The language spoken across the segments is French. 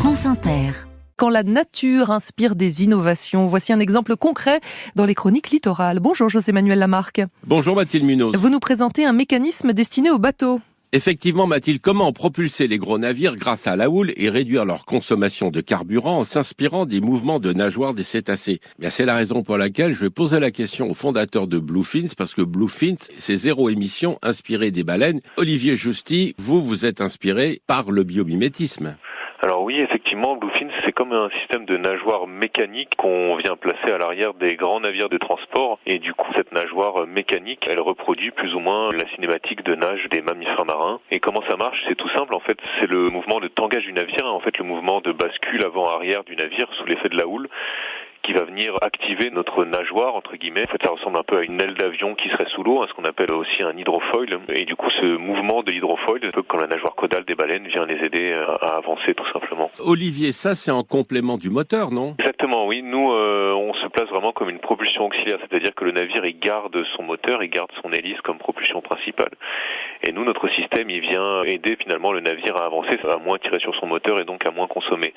France Inter. Quand la nature inspire des innovations, voici un exemple concret dans les chroniques littorales. Bonjour José-Manuel Lamarque. Bonjour Mathilde Munoz. Vous nous présentez un mécanisme destiné aux bateaux. Effectivement Mathilde, comment propulser les gros navires grâce à la houle et réduire leur consommation de carburant en s'inspirant des mouvements de nageoires des cétacés? Bien, c'est la raison pour laquelle je vais poser la question au fondateur de Bluefins, parce que Bluefins, c'est zéro émission inspiré des baleines. Olivier Justi, vous êtes inspiré par le biomimétisme. Alors oui, effectivement, Bluefins, c'est comme un système de nageoire mécanique qu'on vient placer à l'arrière des grands navires de transport. Et du coup, cette nageoire mécanique, elle reproduit plus ou moins la cinématique de nage des mammifères marins. Et comment ça marche? C'est tout simple, en fait, c'est le mouvement de tangage du navire, en fait, le mouvement de bascule avant-arrière du navire sous l'effet de la houle, qui va venir activer notre nageoire, entre guillemets. En fait, ça ressemble un peu à une aile d'avion qui serait sous l'eau, ce qu'on appelle aussi un hydrofoil. Et du coup, ce mouvement de l'hydrofoil, comme la nageoire caudale des baleines, vient les aider à avancer, tout simplement. Olivier, ça, c'est en complément du moteur, non? Exactement, oui. Nous, on se place vraiment comme une propulsion auxiliaire, c'est-à-dire que le navire, il garde son moteur, il garde son hélice comme propulsion principale. Et nous, notre système, il vient aider finalement le navire à avancer, à moins tirer sur son moteur et donc à moins consommer.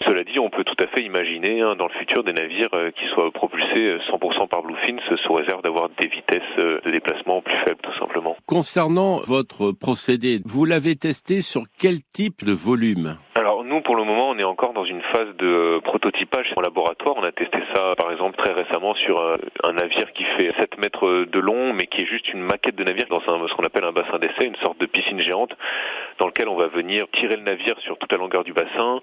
Cela dit, on peut tout à fait imaginer dans le futur des navires qui soient propulsés 100% par Bluefins sous réserve d'avoir des vitesses de déplacement plus faibles, tout simplement. Concernant votre procédé, vous l'avez testé sur quel type de volume? Alors nous, pour le moment, on est encore dans une phase de prototypage en laboratoire. On a testé ça, par exemple, très récemment sur un navire qui fait 7 mètres de long, mais qui est juste une maquette de navire dans ce qu'on appelle un bassin d'essai, une sorte de piscine géante, dans lequel on va venir tirer le navire sur toute la longueur du bassin,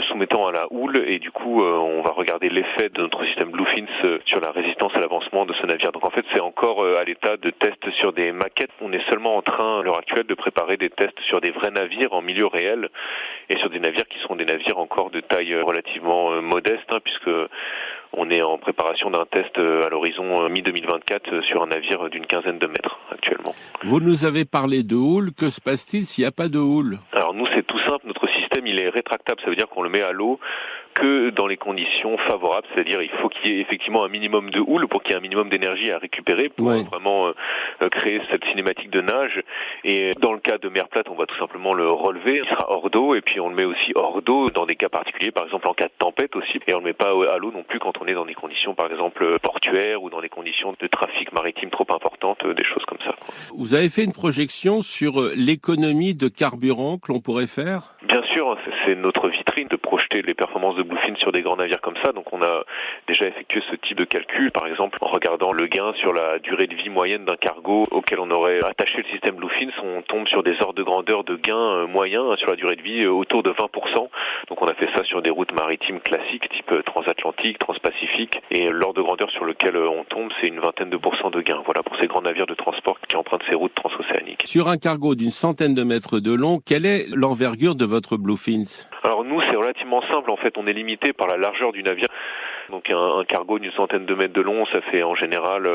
soumettant à la houle, et du coup, on va regarder l'effet de notre système Bluefins sur la résistance à l'avancement de ce navire. Donc en fait, c'est encore à l'état de test sur des maquettes. On est seulement en train, à l'heure actuelle, de préparer des tests sur des vrais navires en milieu réel, et sur des navires qui sont des navires encore de taille relativement modeste, puisque on est en préparation d'un test à l'horizon mi-2024 sur un navire d'une quinzaine de mètres actuellement. Vous nous avez parlé de houle, que se passe-t-il s'il n'y a pas de houle? Alors nous, c'est tout simple, notre système il est rétractable, ça veut dire qu'on le met à l'eau que dans les conditions favorables, c'est-à-dire il faut qu'il y ait effectivement un minimum de houle pour qu'il y ait un minimum d'énergie à récupérer pour vraiment créer cette cinématique de nage. Et dans le cas de mer plate, on va tout simplement le relever, il sera hors d'eau, et puis on le met aussi hors d'eau dans des cas particuliers, par exemple en cas de tempête aussi, et on le met pas à l'eau non plus quand on est dans des conditions par exemple portuaires ou dans des conditions de trafic maritime trop importantes, des choses comme ça. Vous avez fait une projection sur l'économie de carburant que l'on pourrait faire? Bien sûr, c'est notre vitrine de projeter les performances de Bluefins sur des grands navires comme ça. Donc on a déjà effectué ce type de calcul, par exemple en regardant le gain sur la durée de vie moyenne d'un cargo auquel on aurait attaché le système Bluefins. On tombe sur des ordres de grandeur de gain moyens sur la durée de vie autour de 20%. Donc on a fait ça sur des routes maritimes classiques type transatlantique, transpacifique, et l'ordre de grandeur sur lequel on tombe, c'est une vingtaine de pourcents de gain. Voilà pour ces grands navires de transport qui empruntent ces routes transocéaniques. Sur un cargo d'une centaine de mètres de long, quelle est l'envergure de votre Bluefins? Alors nous, c'est relativement simple. En fait, on est limité par la largeur du navire. Donc un cargo d'une centaine de mètres de long, ça fait en général,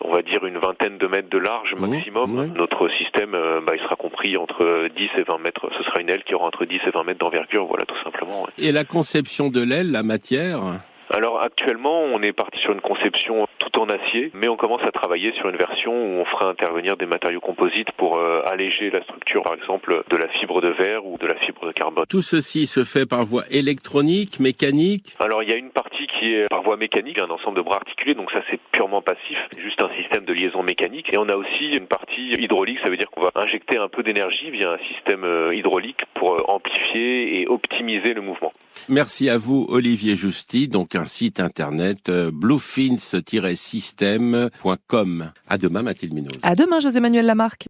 on va dire une vingtaine de mètres de large maximum. Notre système, il sera compris entre 10 et 20 mètres. Ce sera une aile qui aura entre 10 et 20 mètres d'envergure, voilà tout simplement. Et la conception de l'aile, la matière? Alors actuellement, on est parti sur une conception tout en acier, mais on commence à travailler sur une version où on fera intervenir des matériaux composites pour alléger la structure, par exemple de la fibre de verre ou de la fibre de carbone. Tout ceci se fait par voie électronique, mécanique? Alors il y a une partie qui est par voie mécanique, un ensemble de bras articulés, donc ça c'est purement passif, juste un système de liaison mécanique. Et on a aussi une partie hydraulique, ça veut dire qu'on va injecter un peu d'énergie via un système hydraulique pour amplifier et optimiser le mouvement. Merci à vous Olivier Justi, donc un site internet bluefins-system.com. À demain Mathilde Munoz. À demain José-Manuel Lamarque.